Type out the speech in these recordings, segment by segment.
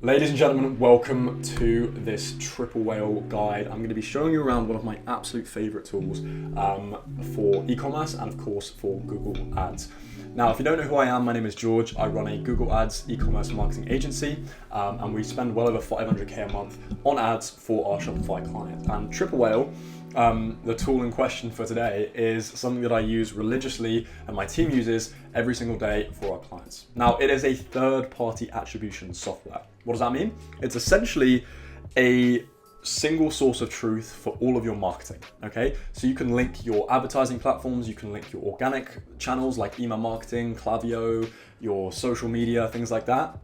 Ladies and gentlemen, welcome to this Triple Whale guide. I'm going to be showing you around one of my absolute favorite tools for e-commerce and of course for Google Ads. Now, if you don't know who I am, my name is George. I run a Google Ads e-commerce marketing agency and we spend well over 500k a month on ads for our Shopify clients. And Triple Whale, the tool in question for today, is something that I use religiously and my team uses every single day for our clients. Now, it is a third-party attribution software. What does that mean? It's essentially a single source of truth for all of your marketing, okay? So you can link your advertising platforms, you can link your organic channels like email marketing, Klaviyo, your social media, things like that.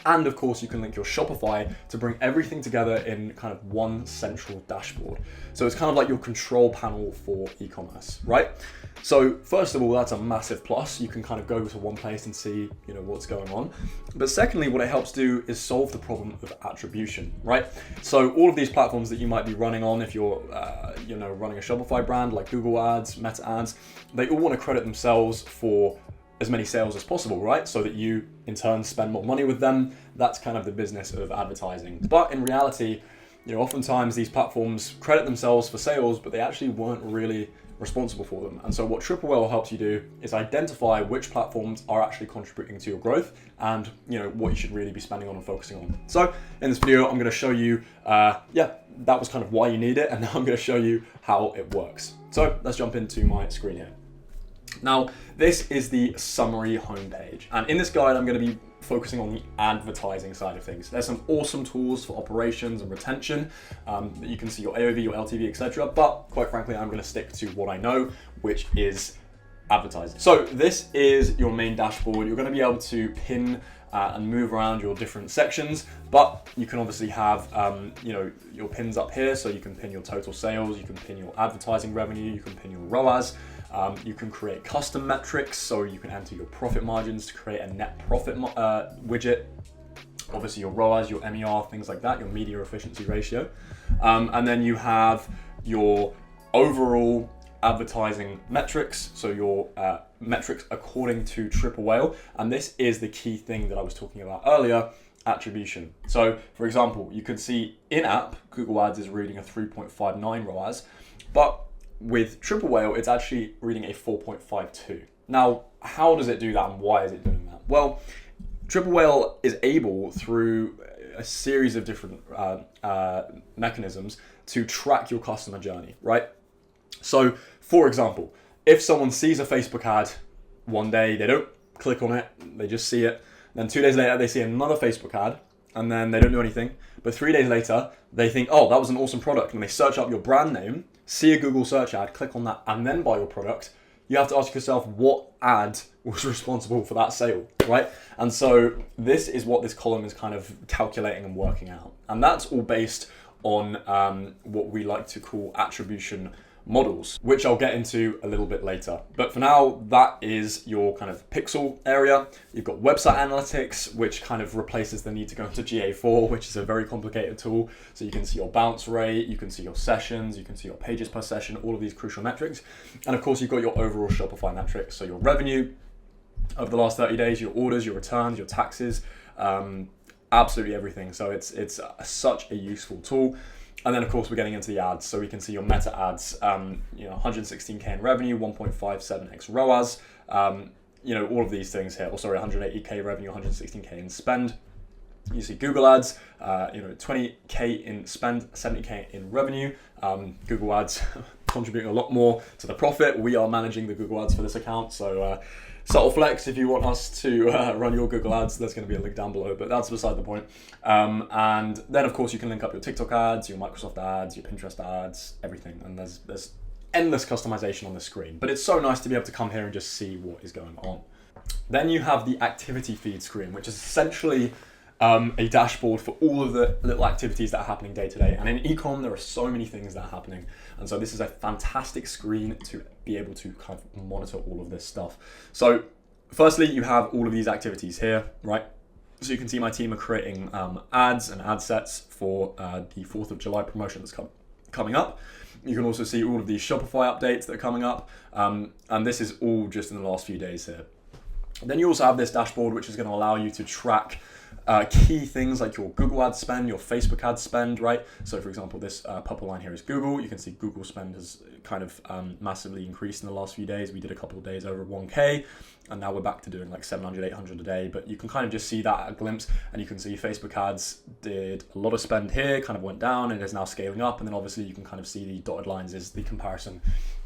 And of course, you can link your Shopify to bring everything together in kind of one central dashboard. So it's kind of like your control panel for e-commerce, right? So first of all, that's a massive plus. You can kind of go to one place and see, what's going on. But secondly, what it helps do is solve the problem of attribution, right? So all of these platforms that you might be running on, if you're, running a Shopify brand like Google Ads, Meta Ads, they all want to credit themselves for as many sales as possible, right? So that you in turn spend more money with them. That's kind of the business of advertising. But in reality, oftentimes these platforms credit themselves for sales, but they actually weren't really responsible for them. And so what Triple Whale helps you do is identify which platforms are actually contributing to your growth and what you should really be spending on and focusing on. So in this video, I'm going to show you, that was kind of why you need it. And now I'm going to show you how it works. So let's jump into my screen here. Now, this is the summary homepage. And in this guide, I'm going to be focusing on the advertising side of things. There's some awesome tools for operations and retention. That you can see your AOV, your LTV, etc. But quite frankly, I'm going to stick to what I know, which is advertising. So this is your main dashboard. You're going to be able to pin and move around your different sections, but you can obviously have your pins up here, so you can pin your total sales, you can pin your advertising revenue, you can pin your ROAS, you can create custom metrics, so you can enter your profit margins to create a net profit widget, obviously your ROAS, your MER, things like that, your media efficiency ratio, and then you have your overall advertising metrics, so your metrics according to Triple Whale, and this is the key thing that I was talking about earlier, attribution. So for example, you can see in-app Google Ads is reading a 3.59 ROAS, but with Triple Whale it's actually reading a 4.52. Now, how does it do that and why is it doing that? Well, Triple Whale is able, through a series of different mechanisms, to track your customer journey, right? So, for example, if someone sees a Facebook ad one day, they don't click on it, they just see it. Then 2 days later, they see another Facebook ad, and then they don't do anything. But 3 days later, they think, oh, that was an awesome product. And they search up your brand name, see a Google search ad, click on that, and then buy your product. You have to ask yourself what ad was responsible for that sale, right? And so this is what this column is kind of calculating and working out. And that's all based on what we like to call attribution models, which I'll get into a little bit later. But for now, that is your kind of pixel area. You've got website analytics, which kind of replaces the need to go into GA4, which is a very complicated tool. So you can see your bounce rate, you can see your sessions, you can see your pages per session, all of these crucial metrics. And of course, you've got your overall Shopify metrics. So your revenue over the last 30 days, your orders, your returns, your taxes, absolutely everything. So it's such a useful tool. And then of course we're getting into the ads, so we can see your meta ads, 116k in revenue, 1.57x ROAS, all of these things here. 180k revenue, 116k in spend. You see Google Ads, 20k in spend, 70k in revenue. Google Ads contributing a lot more to the profit. We are managing the Google Ads for this account, so subtle flex, if you want us to run your Google Ads, there's going to be a link down below, but that's beside the point. And then of course you can link up your TikTok ads, your Microsoft ads, your Pinterest ads, everything. And there's endless customization on the screen, but it's so nice to be able to come here and just see what is going on. Then you have the activity feed screen, which is essentially a dashboard for all of the little activities that are happening day to day. And in ecom, there are so many things that are happening. And so this is a fantastic screen to be able to kind of monitor all of this stuff. So firstly, you have all of these activities here, right? So you can see my team are creating ads and ad sets for the 4th of July promotion that's coming up. You can also see all of these Shopify updates that are coming up. And this is all just in the last few days here. Then you also have this dashboard, which is going to allow you to track key things like your Google ad spend, your Facebook ad spend, right? So for example, this purple line here is Google. You can see Google spend has kind of massively increased in the last few days. We did a couple of days over 1K, and now we're back to doing like 700, 800 a day. But you can kind of just see that at a glimpse, and you can see Facebook ads did a lot of spend here, kind of went down, and is now scaling up. And then obviously you can kind of see the dotted lines is the comparison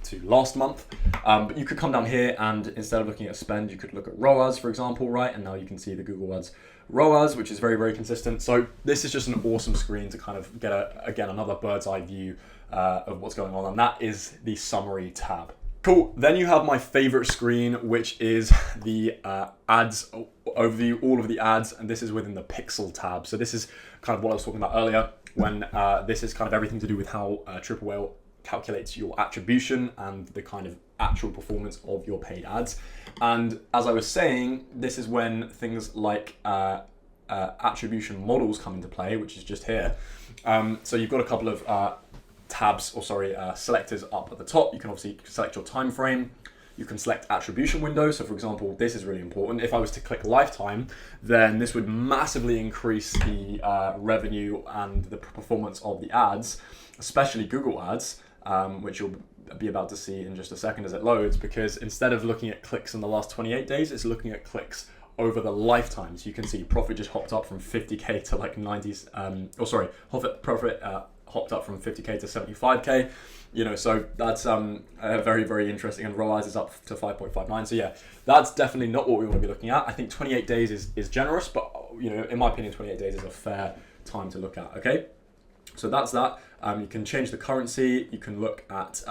to last month. But you could come down here, and instead of looking at spend, you could look at ROAS, for example, right? And now you can see the Google ads ROAS, which is very, very consistent. So this is just an awesome screen to kind of get another bird's eye view of what's going on, and that is the summary tab. Cool. Then you have my favorite screen, which is the ads overview, all of the ads, and this is within the pixel tab. So this is kind of what I was talking about earlier, when this is kind of everything to do with how Triple Whale calculates your attribution and the kind of actual performance of your paid ads. And as I was saying, this is when things like attribution models come into play, which is just here. So you've got a couple of selectors up at the top. You can obviously select your time frame. You can select attribution window. So for example, this is really important. If I was to click lifetime, then this would massively increase the revenue and the performance of the ads, especially Google ads, which you'll be about to see in just a second as it loads, because instead of looking at clicks in the last 28 days, it's looking at clicks over the lifetime. So you can see profit just hopped up from 50K to like 90s, profit hopped up from 50K to 75K, so that's very, very interesting. And ROAS is up to 5.59. So yeah, that's definitely not what we want to be looking at. I think 28 days is generous, but in my opinion, 28 days is a fair time to look at, okay? So that's that. You can change the currency. You can look at,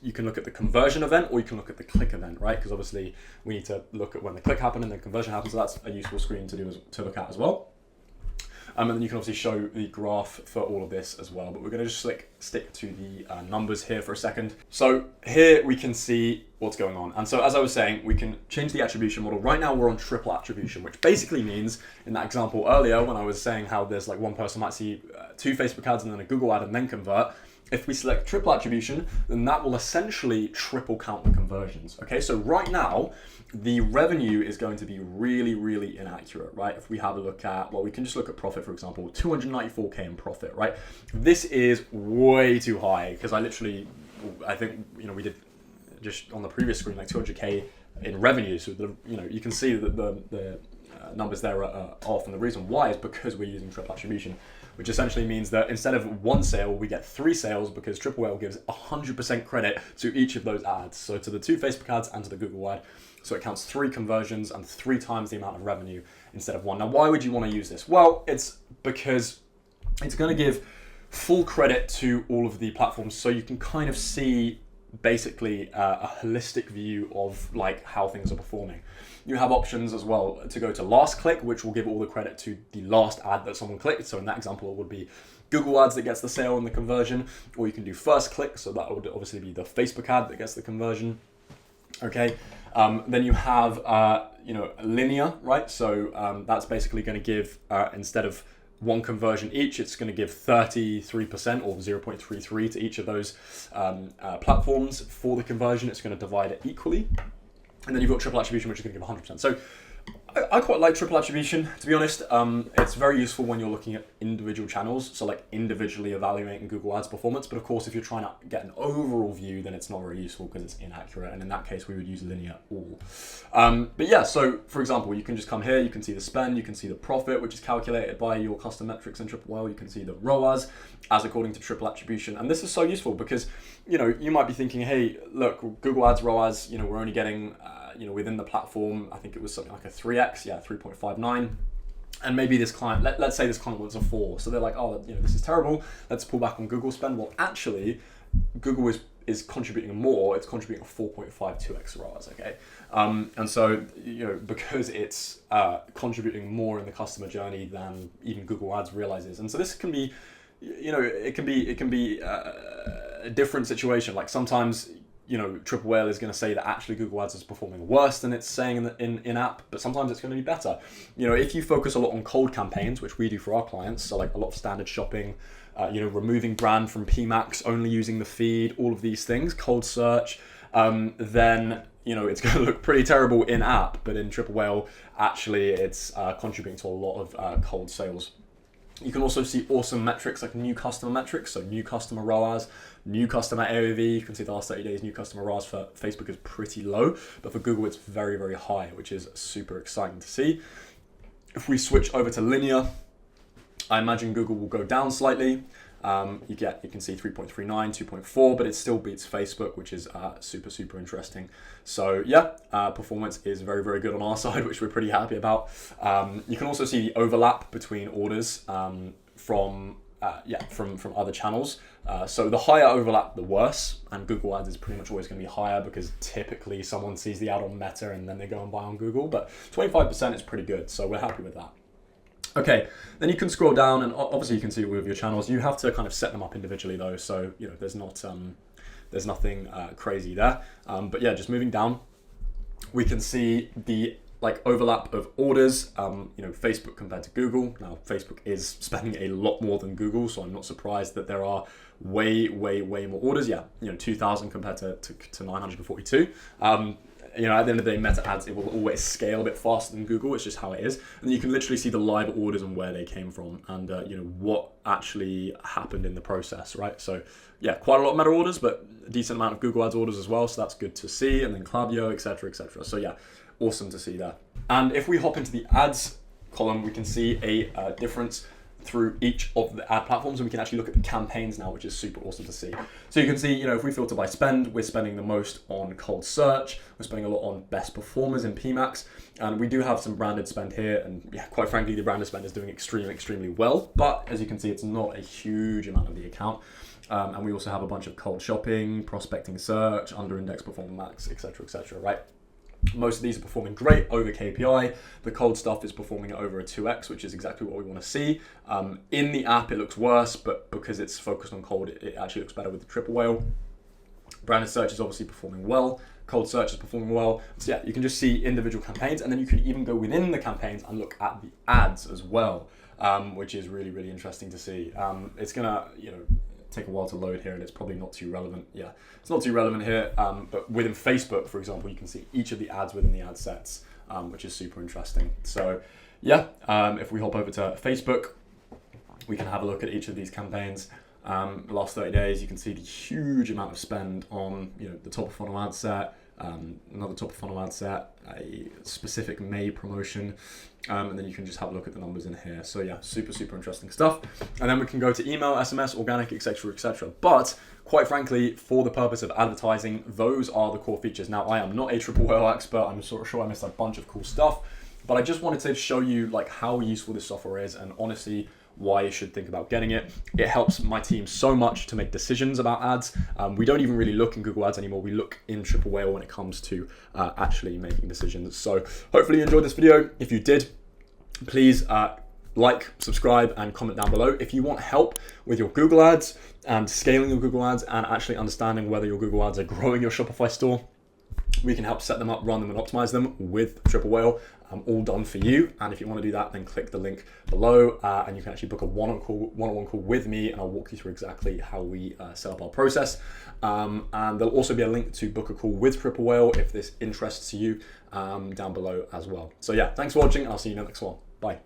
you can look at the conversion event, or you can look at the click event, right? Because obviously we need to look at when the click happened and the conversion happened. So that's a useful screen to look at as well. And then you can obviously show the graph for all of this as well. But we're going to just stick to the numbers here for a second. So here we can see what's going on. And so as I was saying, we can change the attribution model. Right now we're on triple attribution, which basically means, in that example earlier when I was saying how there's like one person might see 2 Facebook ads and then a Google ad and then convert, if we select triple attribution, then that will essentially triple count the conversions. Okay, so right now, the revenue is going to be really, really inaccurate, right? If we have a look at, we can just look at profit, for example, 294K in profit, right? This is way too high, because I think, we did just on the previous screen, like 200K in revenue. So, you can see that the numbers there are off, and the reason why is because we're using triple attribution, which essentially means that instead of 1 sale, we get 3 sales, because Triple Whale gives 100% credit to each of those ads. So to the 2 Facebook ads and to the Google ad. So it counts 3 conversions and 3 times the amount of revenue instead of 1. Now, why would you want to use this? Well, it's because it's going to give full credit to all of the platforms, so you can kind of see basically a holistic view of like how things are performing. You have options as well to go to last click, which will give all the credit to the last ad that someone clicked. So in that example, it would be Google ads that gets the sale and the conversion, or you can do first click. So that would obviously be the Facebook ad that gets the conversion. Okay. Then you have, linear, right? So that's basically going to give, instead of 1 conversion each, it's going to give 33% or 0.33 to each of those platforms for the conversion. It's going to divide it equally. And then you've got triple attribution, which is going to give 100%. So I quite like triple attribution, to be honest. It's very useful when you're looking at individual channels, so like individually evaluating Google Ads performance. But of course, if you're trying to get an overall view, then it's not very useful because it's inaccurate. And in that case, we would use linear all. But yeah, so for example, you can just come here, you can see the spend, you can see the profit, which is calculated by your custom metrics in Triple Whale. You can see the ROAS as according to triple attribution. And this is so useful because, you might be thinking, hey, look, Google Ads ROAS, we're only getting, within the platform, I think it was something like a 3x, 3.59. And maybe this client, let's say this client wants a 4. So they're like, oh, this is terrible. Let's pull back on Google spend. Well, actually, Google is contributing more. It's contributing a 4.52x ROAS, okay? And so, because it's contributing more in the customer journey than even Google Ads realizes. And so this can be, it can be a different situation. Like sometimes, Triple Whale is going to say that actually Google Ads is performing worse than it's saying in app, but sometimes it's going to be better. If you focus a lot on cold campaigns, which we do for our clients, so like a lot of standard shopping, removing brand from PMax, only using the feed, all of these things, cold search, then you know, it's going to look pretty terrible in app, but in Triple Whale, actually, it's contributing to a lot of cold sales. You can also see awesome metrics like new customer metrics, so new customer ROAS, new customer AOV. You can see the last 30 days, new customer ROAS for Facebook is pretty low, but for Google, it's very, very high, which is super exciting to see. If we switch over to linear, I imagine Google will go down slightly. You can see 3.39, 2.4, but it still beats Facebook, which is super, super interesting. So yeah, performance is very, very good on our side, which we're pretty happy about. You can also see the overlap between orders from other channels. So the higher overlap, the worse, and Google Ads is pretty much always going to be higher because typically someone sees the ad on Meta and then they go and buy on Google, but 25% is pretty good, so we're happy with that. Okay, then you can scroll down and obviously you can see all of your channels. You have to kind of set them up individually though, so you know there's nothing crazy there. But yeah, just moving down, we can see the overlap of orders. You know, Facebook compared to Google. Now Facebook is spending a lot more than Google, so I'm not surprised that there are way more orders. Yeah, you know, 2,000 compared to 942. You know, at the end of the day, Meta Ads, it will always scale a bit faster than Google. It's just how it is. And you can literally see the live orders and where they came from and, you know, what actually happened in the process, right? So, yeah, quite a lot of Meta orders, but a decent amount of Google Ads orders as well. So that's good to see. And then Klaviyo, et cetera, et cetera. So, yeah, awesome to see that. And if we hop into the ads column, we can see a difference through each of the ad platforms, and we can actually look at the campaigns now, which is super awesome to see. So you can see, you know, if we filter by spend, we're spending the most on cold search, we're spending a lot on best performers in PMax, and we do have some branded spend here, and yeah, quite frankly, the branded spend is doing extremely well, but as you can see, it's not a huge amount of the account. And we also have a bunch of cold shopping, prospecting search, under index performance, et cetera, right? Most of these are performing great over KPI. The cold stuff is performing at over a 2x, which is exactly what we want to see. In the app, it looks worse, but because it's focused on cold, it actually looks better with the Triple Whale. Branded search is obviously performing well. Cold search is performing well. So yeah, you can just see individual campaigns, and then you can even go within the campaigns and look at the ads as well, which is really interesting to see. It's gonna, you know, take a while to load here, and it's probably not too relevant. Yeah, it's not too relevant here, but within Facebook, for example, you can see each of the ads within the ad sets, which is super interesting. So yeah, if we hop over to Facebook, we can have a look at each of these campaigns. The last 30 days, you can see the huge amount of spend on, you know, the top of funnel ad set, another top of funnel ad set, a specific May promotion, and then you can just have a look at the numbers in here. So yeah, super interesting stuff. And then we can go to email, SMS, organic, etc. But quite frankly, for the purpose of advertising, those are the core features. Now, I am not a Triple Whale expert. I'm sort of sure I missed a bunch of cool stuff, but I just wanted to show you like how useful this software is, and honestly, why you should think about getting it. It helps my team so much to make decisions about ads. We don't even really look in Google Ads anymore. We look in Triple Whale when it comes to actually making decisions. So hopefully you enjoyed this video. If you did, please like, subscribe, and comment down below. If you want help with your Google Ads and scaling your Google Ads and actually understanding whether your Google Ads are growing your Shopify store, we can help set them up, run them, and optimize them with Triple Whale, all done for you. And if you want to do that, then click the link below, and you can actually book a one-on-one call with me, and I'll walk you through exactly how we set up our process. And there'll also be a link to book a call with Triple Whale if this interests you down below as well. So yeah, thanks for watching, and I'll see you in the next one. Bye.